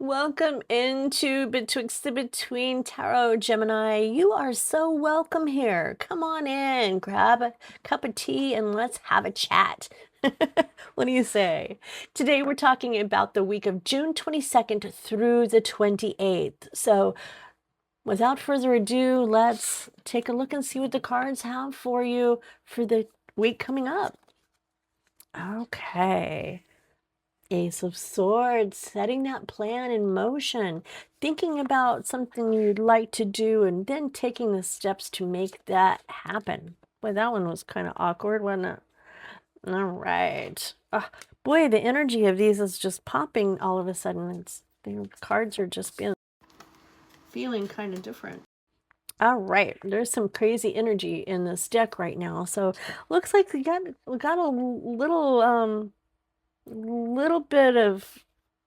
Welcome into Betwixt the Between Tarot, Gemini. You are so welcome here. Come on in, grab a cup of tea, and let's have a chat. What do you say? Today we're talking about the week of June 22nd through the 28th. So without further ado, let's take a look and see what the cards have for you for the week coming up. Okay. Ace of Swords, setting that plan in motion, thinking about something you'd like to do, and then taking the steps to make that happen. Boy, that one was kind of awkward, wasn't it? All right. Boy, the energy of these is just popping all of a sudden. The cards are just feeling kind of different. All right, there's some crazy energy in this deck right now. So looks like we got a little bit of,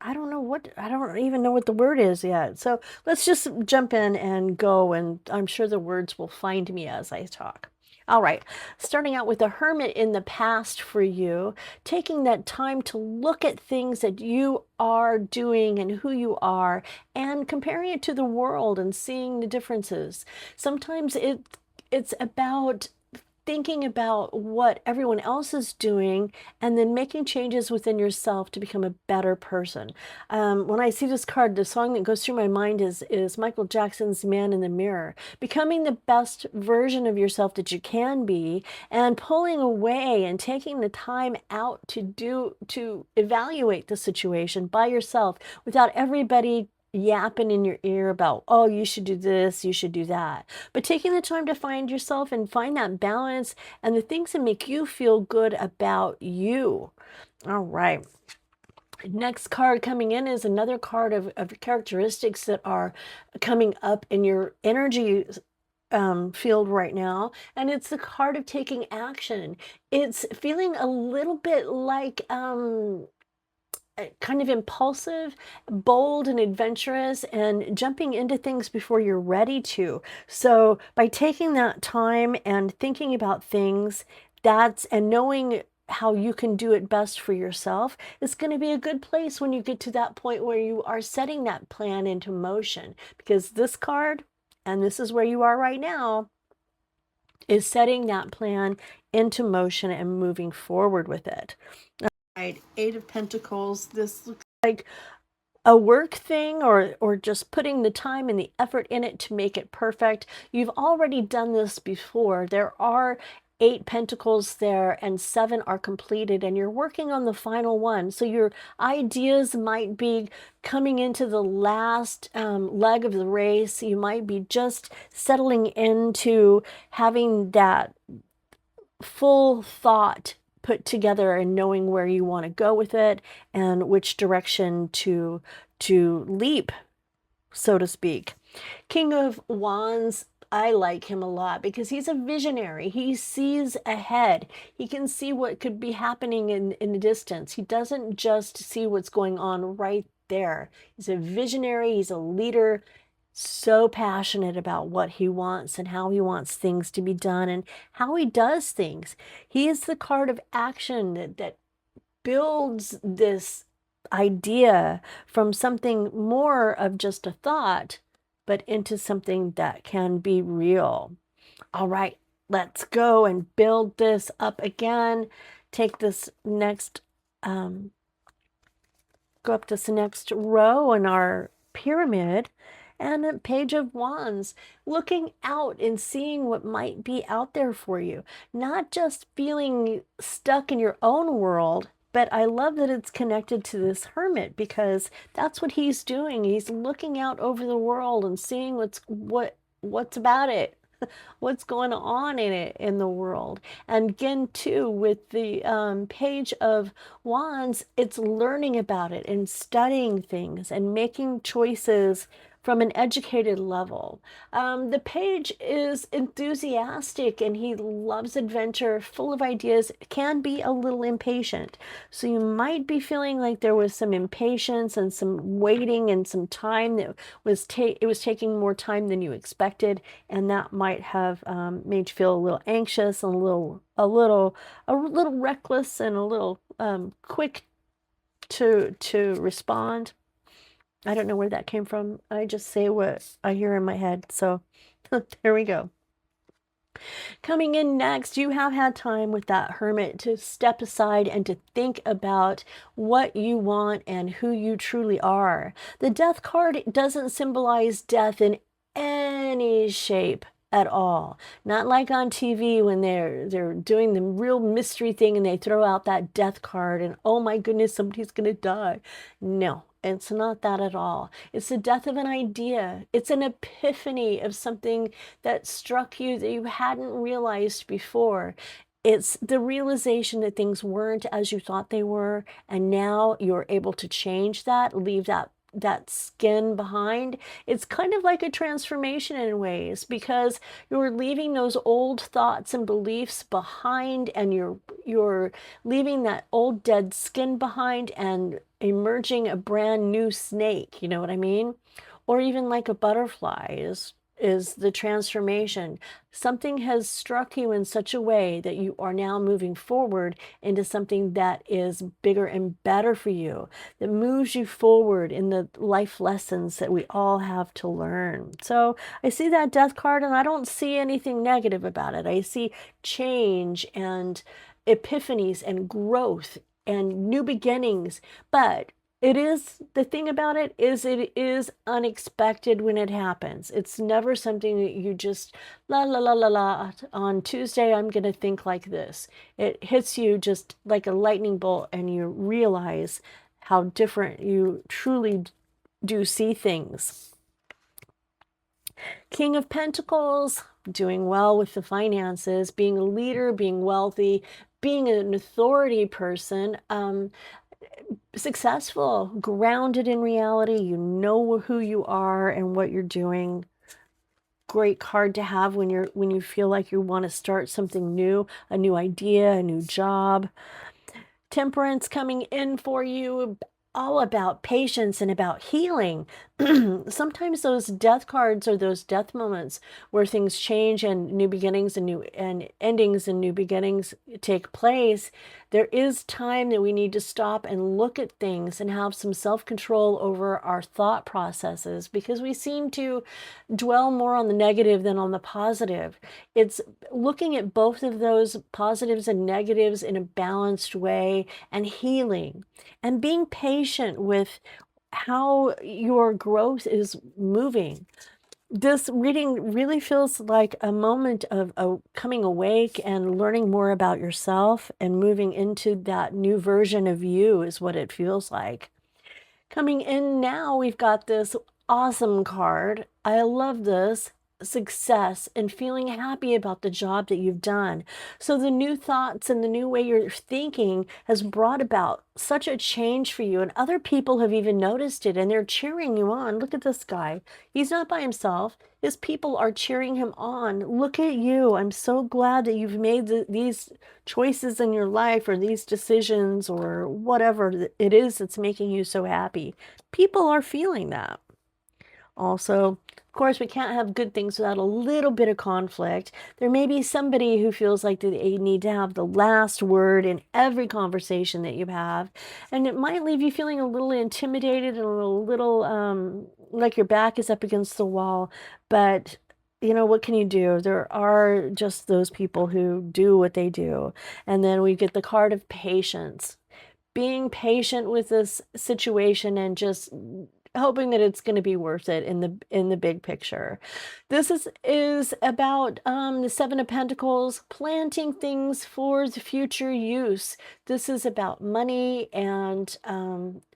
I don't even know what the word is yet. So let's just jump in and go, and I'm sure the words will find me as I talk. All right, starting out with the Hermit in the past for you, taking that time to look at things that you are doing and who you are and comparing it to the world and seeing the differences. Sometimes it's about thinking about what everyone else is doing and then making changes within yourself to become a better person. When I see this card, the song that goes through my mind is Michael Jackson's Man in the Mirror. Becoming the best version of yourself that you can be and pulling away and taking the time out to evaluate the situation by yourself without everybody yapping in your ear about, oh, you should do this, you should do that. But taking the time to find yourself and find that balance and the things that make you feel good about you. All right. Next card coming in is another card of characteristics that are coming up in your energy field right now, and it's the card of taking action. It's feeling a little bit like kind of impulsive, bold, and adventurous, and jumping into things before you're ready to. So by taking that time and thinking about things, and knowing how you can do it best for yourself, it's going to be a good place when you get to that point where you are setting that plan into motion. Because this card, and this is where you are right now, is setting that plan into motion and moving forward with it. Right, Eight of Pentacles. This looks like a work thing or just putting the time and the effort in it to make it perfect. You've already done this before. There are 8 pentacles there and 7 are completed, and you're working on the final one. So your ideas might be coming into the last leg of the race. You might be just settling into having that full thought put together and knowing where you want to go with it and which direction to leap, so to speak. King of Wands, I like him a lot because he's a visionary. He sees ahead. He can see what could be happening in the distance. He doesn't just see what's going on right there. He's a visionary. He's a leader, so passionate about what he wants and how he wants things to be done and how he does things. He is the card of action that builds this idea from something more of just a thought, but into something that can be real. All right, let's go and build this up again. Take this next, go up this next row in our pyramid, and a Page of Wands, looking out and seeing what might be out there for you, not just feeling stuck in your own world. But I love that it's connected to this Hermit because that's what he's doing. He's looking out over the world and seeing what's about it, what's going on in it in the world. And again, too, with the Page of Wands, it's learning about it and studying things and making choices from an educated level. The page is enthusiastic and he loves adventure, full of ideas, can be a little impatient. So you might be feeling like there was some impatience and some waiting and some time that was taking more time than you expected, and that might have made you feel a little anxious and a little reckless and a little quick to respond. I don't know where that came from. I just say what I hear in my head. So there we go. Coming in next, you have had time with that Hermit to step aside and to think about what you want and who you truly are. The Death card doesn't symbolize death in any shape at all. Not like on TV when they're doing the real mystery thing and they throw out that death card and oh my goodness, somebody's gonna die. No, it's not that at all. It's the death of an idea. It's an epiphany of something that struck you that you hadn't realized before. It's the realization that things weren't as you thought they were, and now you're able to change that, leave that skin behind. It's kind of like a transformation in ways because you're leaving those old thoughts and beliefs behind, and you're leaving that old dead skin behind and emerging a brand new snake, you know what I mean? Or even like a butterfly is the transformation. Something has struck you in such a way that you are now moving forward into something that is bigger and better for you, that moves you forward in the life lessons that we all have to learn. So I see that death card and I don't see anything negative about it. I see change and epiphanies and growth and new beginnings, but the thing about it is unexpected when it happens. It's never something that you just la la la la la on Tuesday I'm going to think like this. It hits you just like a lightning bolt and you realize how different you truly do see things. King of Pentacles, doing well with the finances, being a leader, being wealthy, being an authority person, successful, grounded in reality. You know who you are and what you're doing. Great card to have when you feel like you want to start something new, a new idea, a new job. Temperance coming in for you, all about patience and about healing. Sometimes those death cards are those death moments where things change and new beginnings and new and endings and new beginnings take place. There is time that we need to stop and look at things and have some self-control over our thought processes because we seem to dwell more on the negative than on the positive. It's looking at both of those positives and negatives in a balanced way and healing and being patient with how your growth is moving. This reading really feels like a moment of coming awake and learning more about yourself and moving into that new version of you is what it feels like. Coming in now, we've got this awesome card. I love this. Success and feeling happy about the job that you've done. So the new thoughts and the new way you're thinking has brought about such a change for you, and other people have even noticed it and they're cheering you on. Look at this guy. He's not by himself. His people are cheering him on. Look at you. I'm so glad that you've made these choices in your life or these decisions or whatever it is that's making you so happy. People are feeling that. Also, of course, we can't have good things without a little bit of conflict. There may be somebody who feels like they need to have the last word in every conversation that you have, and it might leave you feeling a little intimidated and a little like your back is up against the wall. But you know, what can you do? There are just those people who do what they do. And then we get the card of patience. Being patient with this situation and just hoping that it's going to be worth it in the big picture. This is about the Seven of Pentacles, planting things for the future use. This is about money and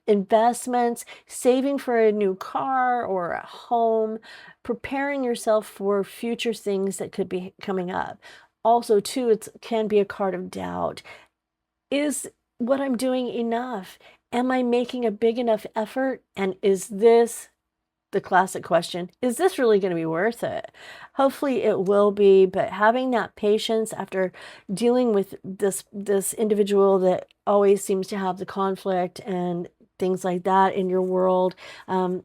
investments, saving for a new car or a home, preparing yourself for future things that could be coming up. Also, too, it can be a card of doubt. Is what I'm doing enough? Am I making a big enough effort? And is this the classic question? Is this really going to be worth it? Hopefully it will be, but having that patience after dealing with this individual that always seems to have the conflict and things like that in your world, I'm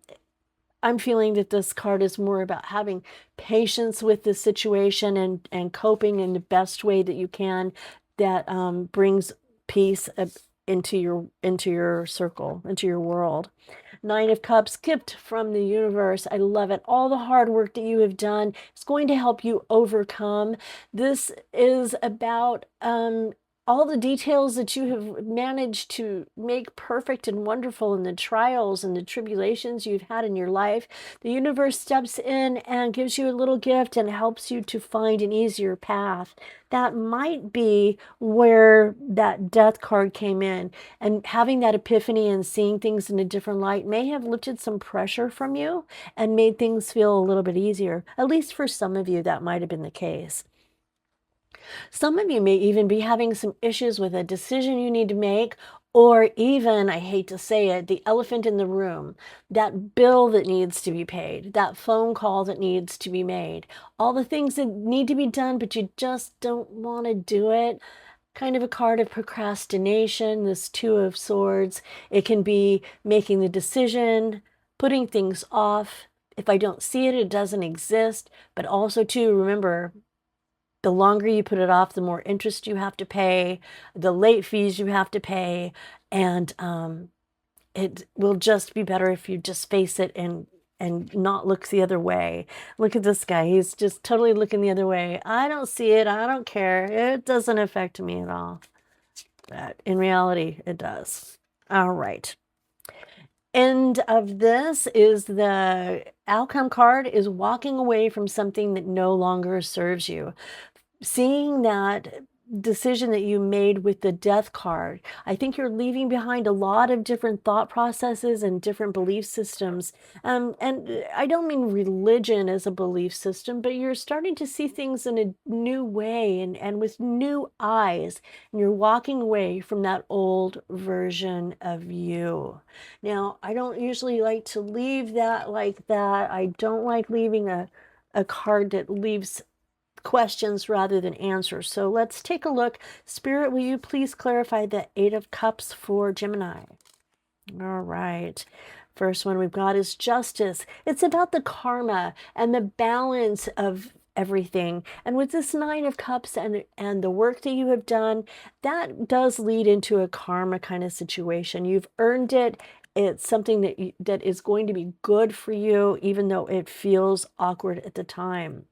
feeling that this card is more about having patience with the situation and coping in the best way that you can that brings peace into your circle, into your world. Nine of Cups, gift from the universe. I love it. All the hard work that you have done is going to help you overcome. This is about all the details that you have managed to make perfect and wonderful in the trials and the tribulations you've had in your life. The universe steps in and gives you a little gift and helps you to find an easier path. That might be where that death card came in. And having that epiphany and seeing things in a different light may have lifted some pressure from you and made things feel a little bit easier. At least for some of you, that might have been the case. Some of you may even be having some issues with a decision you need to make, or even, I hate to say it, the elephant in the room, that bill that needs to be paid, that phone call that needs to be made, all the things that need to be done, but you just don't want to do it. Kind of a card of procrastination, this Two of Swords. It can be making the decision, putting things off. If I don't see it, it doesn't exist. But also, too, remember, the longer you put it off, the more interest you have to pay, the late fees you have to pay, and it will just be better if you just face it and not look the other way. Look at this guy. He's just totally looking the other way. I don't see it. I don't care. It doesn't affect me at all. But in reality, it does. All right. End of this is the outcome card is walking away from something that no longer serves you. Seeing that decision that you made with the death card, I think you're leaving behind a lot of different thought processes and different belief systems. And I don't mean religion as a belief system, but you're starting to see things in a new way and with new eyes. And you're walking away from that old version of you. Now, I don't usually like to leave that like that. I don't like leaving a card that leaves questions rather than answers. So let's take a look. Spirit, will you please clarify the Eight of Cups for Gemini? All right. First one we've got is justice. It's about the karma and the balance of everything. And with this Nine of Cups and the work that you have done, that does lead into a karma kind of situation. You've earned it. It's something that is going to be good for you, even though it feels awkward at the time.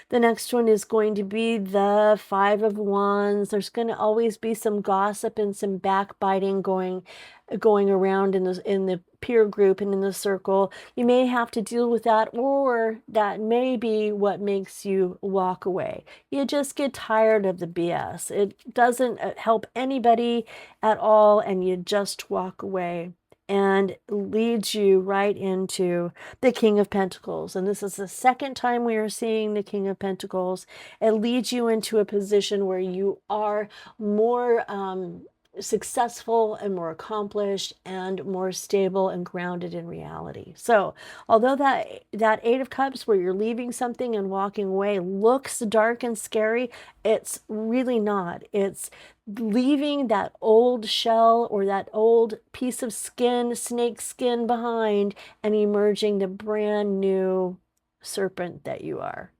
The next one is going to be the Five of Wands. There's going to always be some gossip and some backbiting going around in the peer group and in the circle. You may have to deal with that, or that may be what makes you walk away. You just get tired of the BS. It doesn't help anybody at all, and you just walk away. And leads you right into the King of Pentacles. And this is the second time we are seeing the King of Pentacles. It leads you into a position where you are more successful and more accomplished and more stable and grounded in reality. So although that Eight of Cups where you're leaving something and walking away looks dark and scary, it's really not. It's leaving that old shell or that old piece of skin, snake skin behind, and emerging the brand new serpent that you are.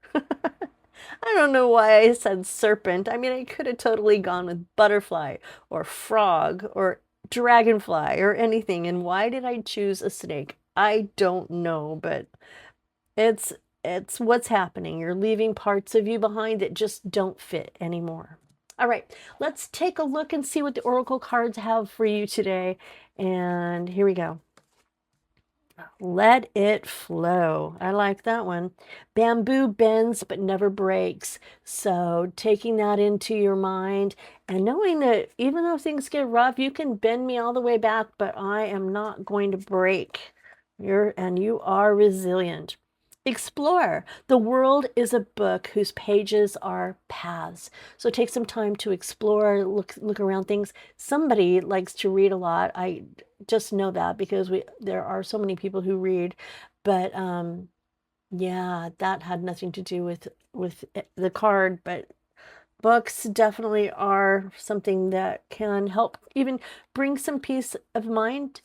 I don't know why I said serpent. I mean, I could have totally gone with butterfly or frog or dragonfly or anything. And why did I choose a snake? I don't know, but it's what's happening. You're leaving parts of you behind that just don't fit anymore. All right, let's take a look and see what the oracle cards have for you today. And here we go. Let it flow. I like that one. Bamboo bends but never breaks. So taking that into your mind and knowing that even though things get rough, you can bend me all the way back, but I am not going to break. You are resilient. Explore. The world is a book whose pages are paths. So take some time to explore, look around things. Somebody likes to read a lot. I just know that because there are so many people who read, but yeah, that had nothing to do with the card, but books definitely are something that can help even bring some peace of mind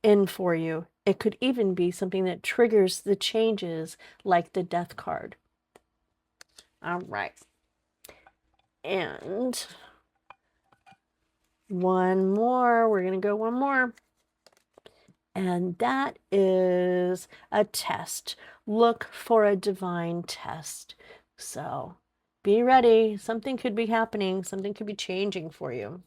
in for you. It could even be something that triggers the changes like the death card. All right. And one more. We're going to go one more. And that is a test. Look for a divine test. So be ready. Something could be happening. Something could be changing for you.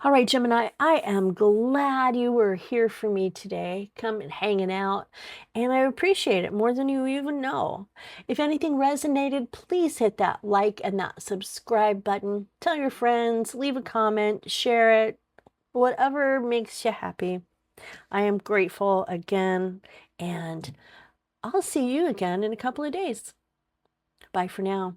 All right, Gemini, I am glad you were here for me today, come and hanging out, and I appreciate it more than you even know. If anything resonated, please hit that like and that subscribe button. Tell your friends, leave a comment, share it, whatever makes you happy. I am grateful again, and I'll see you again in a couple of days. Bye for now.